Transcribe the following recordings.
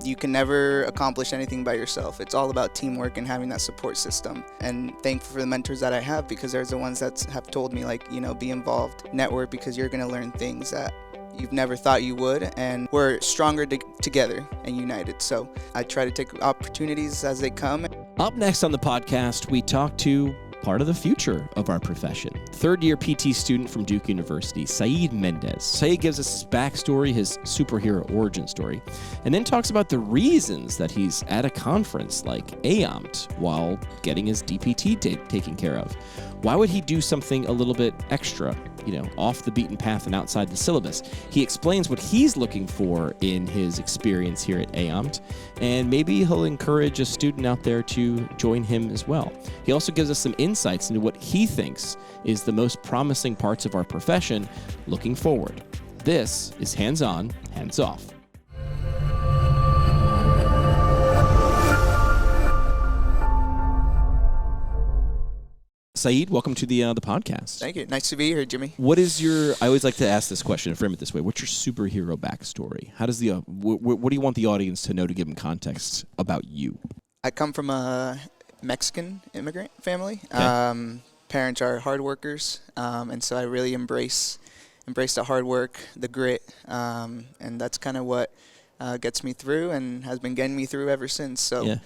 You can never accomplish anything by yourself. It's all about teamwork and having that support system. And thankful for the mentors that I have, because they're the ones that have told me, like, be involved, network, because you're going to learn things that you've never thought you would, and we're stronger together and united. So I try to take opportunities as they come. Up next on the podcast, we talk to part of the future of our profession. Third-year PT student from Duke University, Said Mendez. Said gives us his backstory, his superhero origin story, and then talks about the reasons that he's at a conference like AAOMPT while getting his DPT taken care of. Why would he do something a little bit extra, off the beaten path and outside the syllabus? He explains what he's looking for in his experience here at AAOMPT, and maybe he'll encourage a student out there to join him as well. He also gives us some insights into what he thinks is the most promising parts of our profession looking forward. This is Hands On, Hands Off. Said, welcome to the podcast. Thank you. Nice to be here, Jimmy. What is I always like to ask this question and frame it this way. What's your superhero backstory? How does what do you want the audience to know to give them context about you? I come from a Mexican immigrant family. Okay. Parents are hard workers, and so I really embrace the hard work, the grit, and that's kind of what gets me through and has been getting me through ever since. So,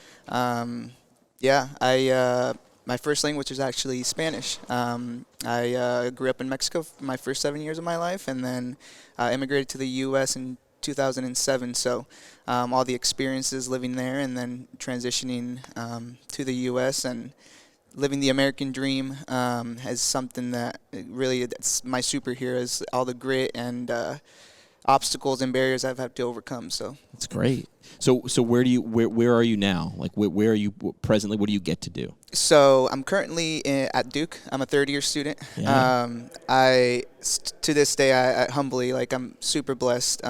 my first language is actually Spanish. I grew up in Mexico for my first 7 years of my life, and then immigrated to the U.S. in 2007. So all the experiences living there and then transitioning to the U.S. and living the American dream is something that really, that's my superhero, is all the grit and obstacles and barriers I've had to overcome. So that's great. So where are you now? Like where are you presently? What do you get to do? So I'm currently at Duke. I'm a third-year student. Yeah. To this day, I humbly, I'm super blessed.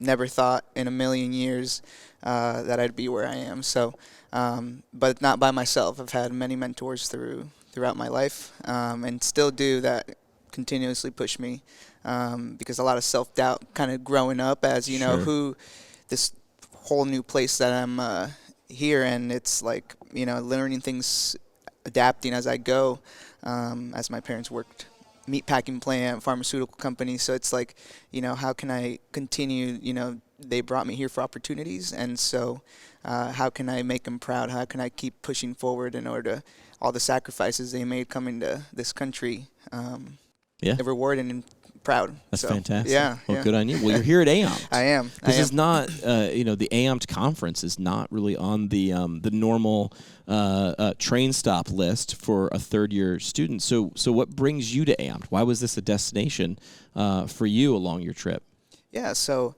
Never thought in a million years that I'd be where I am. So, but not by myself. I've had many mentors throughout my life, and still do, that continuously push me, because a lot of self-doubt kind of growing up as, Sure. this whole new place that I'm here, and it's like, learning things, adapting as I go, as my parents worked meatpacking plant, pharmaceutical company. So it's like, how can I continue? They brought me here for opportunities, and so how can I make them proud? How can I keep pushing forward in order to, all the sacrifices they made coming to this country, rewarding and proud. That's fantastic. Yeah. Well, good on you. Well, you're here at AAOMPT. I am. This is not, the AAOMPT conference is not really on the normal train stop list for a third-year student. So what brings you to AAOMPT? Why was this a destination for you along your trip? Yeah. So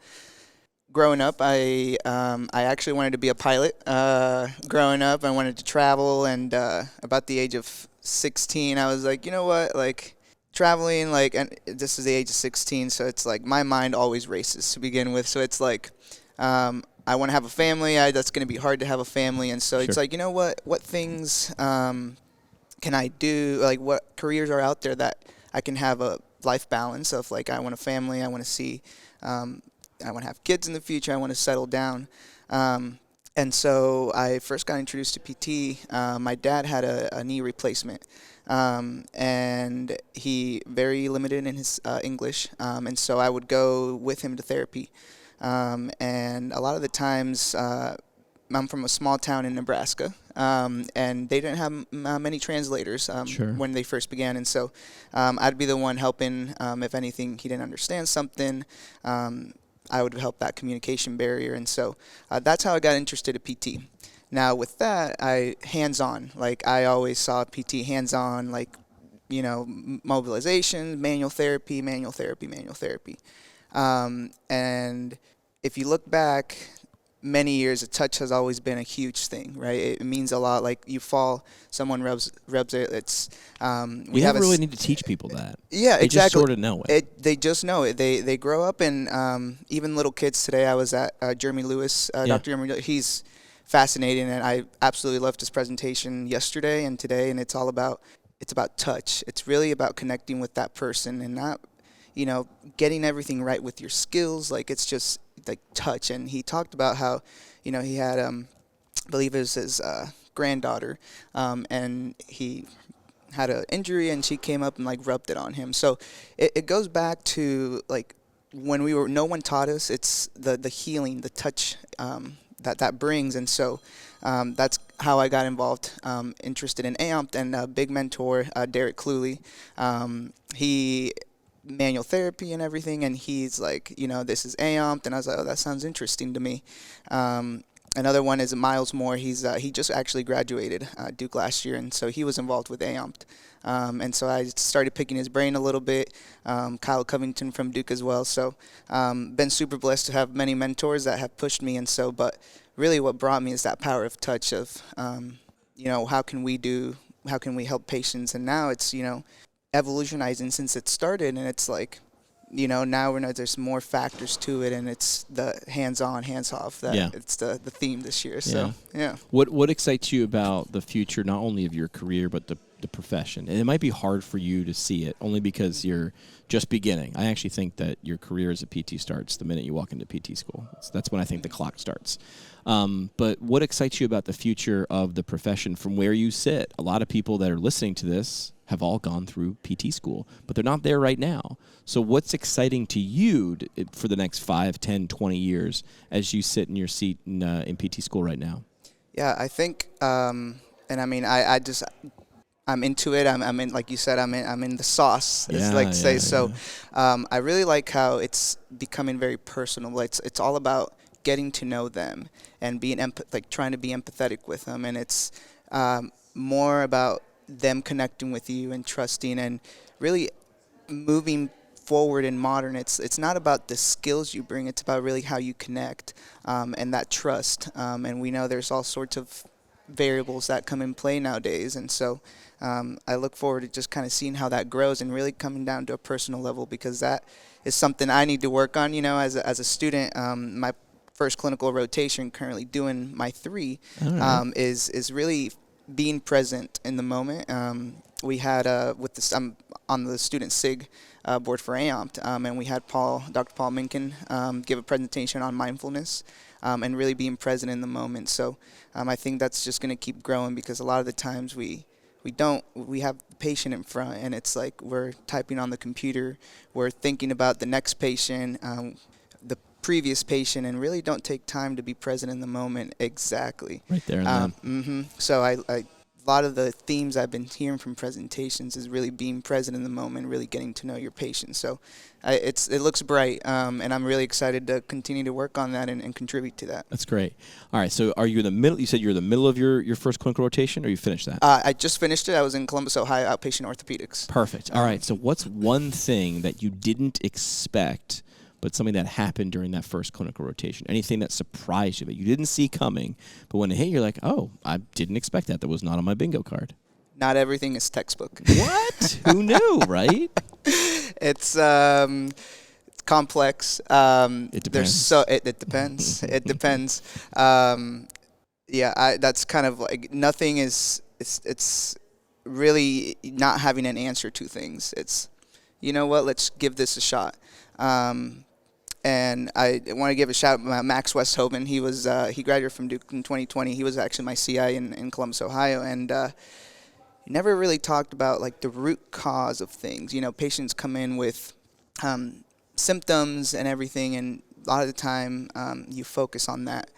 growing up, I actually wanted to be a pilot. Growing up, I wanted to travel, and about the age of 16, I was like, you know what, traveling, and this is the age of 16, so it's like my mind always races to begin with. So it's like, I want to have a family. That's going to be hard to have a family, and so It's like, what things can I do? What careers are out there that I can have a life balance of? I want a family. I want to see. I want to have kids in the future. I want to settle down. And so I first got introduced to PT. My dad had a knee replacement. And he very limited in his English, and so I would go with him to therapy. And a lot of the times, I'm from a small town in Nebraska, and they didn't have many translators when they first began, and so I'd be the one helping. If anything, he didn't understand something, I would help that communication barrier, and so that's how I got interested in PT. Now, with that, hands-on. I always saw PT hands-on, mobilization, manual therapy. And if you look back many years, a touch has always been a huge thing, right? It means a lot. You fall, someone rubs it. It's we never really need to teach people that. Yeah, they exactly. Just sort of know it. They just know it. They grow up, and even little kids today. I was at Jeremy Lewis, Dr. Jeremy Lewis. He's fascinating, and I absolutely loved his presentation yesterday and today. And it's about touch. It's really about connecting with that person, and not, getting everything right with your skills. It's just like touch, and he talked about how, he had I believe it was his granddaughter, and he had an injury, and she came up and like rubbed it on him. So it goes back to like when no one taught us. It's the healing, the touch that brings, and so that's how I got involved, interested in AAOMPT, and a big mentor, Derek Cluley. He manual therapy and everything, and he's like, this is AAOMPT, and I was like, oh, that sounds interesting to me. Another one is Miles Moore. He just actually graduated Duke last year, and so he was involved with AAOMPT. And so I started picking his brain a little bit. Kyle Covington from Duke as well. So been super blessed to have many mentors that have pushed me. And so, but really what brought me is that power of touch of, how can we help patients? And now it's, evolutionizing since it started, and it's like, now we know there's more factors to it, and it's the hands-on, hands-off. It's the theme this year. So, yeah. What excites you about the future, not only of your career, but the profession? And it might be hard for you to see it, only because you're just beginning. I actually think that your career as a PT starts the minute you walk into PT school. That's when I think the clock starts. But what excites you about the future of the profession from where you sit? A lot of people that are listening to this have all gone through PT school, but they're not there right now. So what's exciting to you for the next 5, 10, 20 years as you sit in your seat in PT school right now? Yeah, I think, and I mean, I'm into it. I'm in, like you said, I'm in the sauce, as I like to say. So I really like how it's becoming very personal. It's all about getting to know them and being trying to be empathetic with them, and it's more about them connecting with you and trusting and really moving forward in modern. It's not about the skills you bring, it's about really how you connect, and that trust, and we know there's all sorts of variables that come in play nowadays, and so I look forward to just kind of seeing how that grows and really coming down to a personal level, because that is something I need to work on. as a student. My first clinical rotation, currently doing my 3, is really being present in the moment. We had I'm on the student SIG board for AAOMPT, and we had Dr. Paul Minkin give a presentation on mindfulness, and really being present in the moment. So I think that's just going to keep growing, because a lot of the times we have the patient in front, and it's like we're typing on the computer, we're thinking about the next patient, the previous patient, and really don't take time to be present in the moment. Exactly. Right there. So a lot of the themes I've been hearing from presentations is really being present in the moment, really getting to know your patient. So it looks bright, and I'm really excited to continue to work on that and contribute to that. That's great. All right, so are you in the middle? You said you're in the middle of your first clinical rotation, or you finished that? I just finished it. I was in Columbus, Ohio, outpatient orthopedics. Perfect. All right, so what's one thing that you didn't expect, but something that happened during that first clinical rotation? Anything that surprised you that you didn't see coming, but when it hit, you're like, oh, I didn't expect that. That was not on my bingo card. Not everything is textbook. What? Who knew, right? It's complex. It depends. It depends. It depends. That's kind of like nothing is. It's really not having an answer to things. It's, let's give this a shot. And I want to give a shout out to Max Westhoven. He graduated from Duke in 2020. He was actually my CI in Columbus, Ohio, and he never really talked about like the root cause of things. Patients come in with symptoms and everything, and a lot of the time you focus on that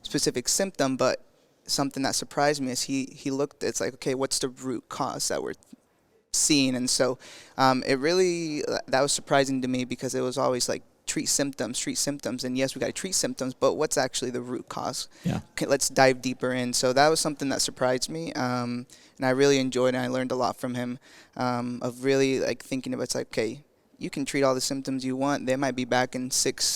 specific symptom. But something that surprised me is he looked. It's like, okay, what's the root cause that we're seeing? And so that was surprising to me, because it was always like treat symptoms, and yes, we got to treat symptoms, but what's actually the root cause? Yeah. Okay, let's dive deeper in. So that was something that surprised me, and I really enjoyed it, and I learned a lot from him, of really like thinking about, it's like, okay, you can treat all the symptoms you want, they might be back in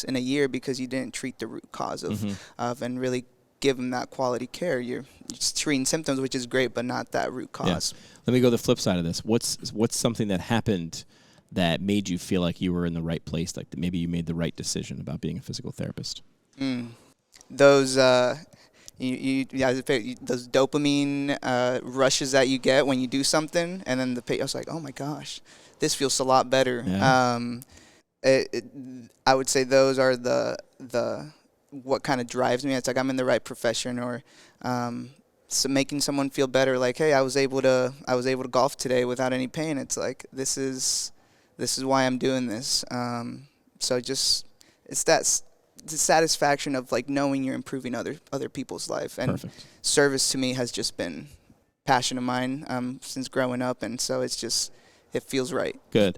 a year because you didn't treat the root cause of and really give them that quality care. You're just treating symptoms, which is great, but not that root cause. Yeah. Let me go the flip side of this. What's something that happened that made you feel like you were in the right place, like maybe you made the right decision about being a physical therapist? Those those dopamine rushes that you get when you do something, and then I was like, oh my gosh, this feels a lot better. Yeah. I would say those are the what kind of drives me. It's like I'm in the right profession, or so making someone feel better. Like, hey, I was able to golf today without any pain. It's like this is why I'm doing this. So just it's the satisfaction of like knowing you're improving other people's life. And Perfect. service to me has just been passion of mine since growing up, and so it feels right. Good.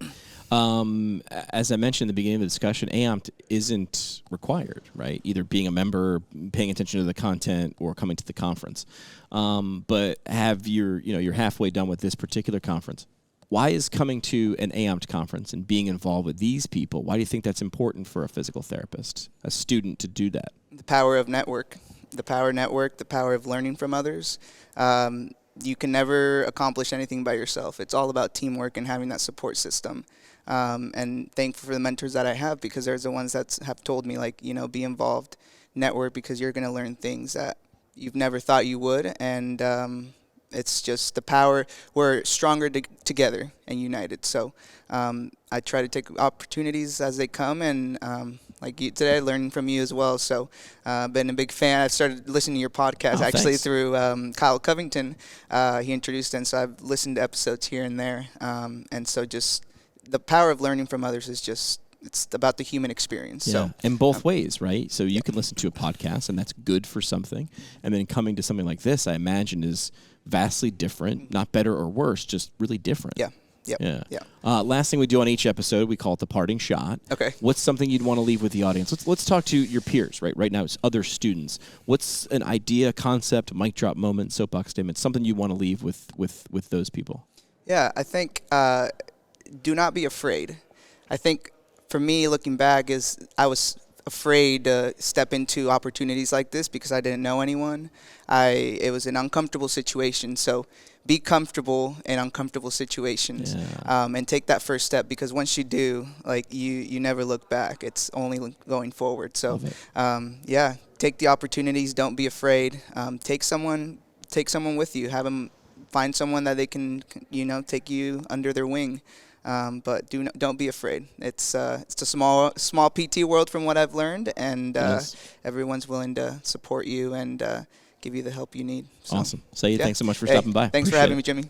As I mentioned at the beginning of the discussion, AAOMPT isn't required, right? Either being a member, paying attention to the content, or coming to the conference. But you're halfway done with this particular conference. Why is coming to an AAOMPT conference and being involved with these people, why do you think that's important for a physical therapist, a student, to do that? The power of network, the power of learning from others. You can never accomplish anything by yourself. It's all about teamwork and having that support system. And thankful for the mentors that I have, because they're the ones that have told me, like, be involved, network, because you're going to learn things that you've never thought you would. And it's just the power. We're stronger together and united. So I try to take opportunities as they come, and like you today, learning from you as well. So been a big fan. I've started listening to your podcast actually through Kyle Covington. He introduced it, and so I've listened to episodes here and there. And so just the power of learning from others is just, it's about the human experience. Yeah. So in both ways, right? So you can listen to a podcast, and that's good for something. And then coming to something like this, I imagine, is vastly different, not better or worse, just really different. Yeah. Yep. Yeah. Last thing we do on each episode, we call it the parting shot. Okay. What's something you'd want to leave with the audience? Let's talk to your peers, right? Right now it's other students. What's an idea, concept, mic drop moment, soapbox statement, something you want to leave with those people? Yeah, I think do not be afraid. I think for me, looking back, is I was afraid to step into opportunities like this because I didn't know anyone. It was an uncomfortable situation, so be comfortable in uncomfortable situations. And take that first step, because once you do, like, you never look back. It's only going forward. So take the opportunities. Don't be afraid. Take someone with you. Have them find someone that they can take you under their wing. But don't be afraid. It's a small PT world from what I've learned, and everyone's willing to support you and give you the help you need. So, awesome. Said, thanks so much for stopping by. Thanks for having me, Jimmy.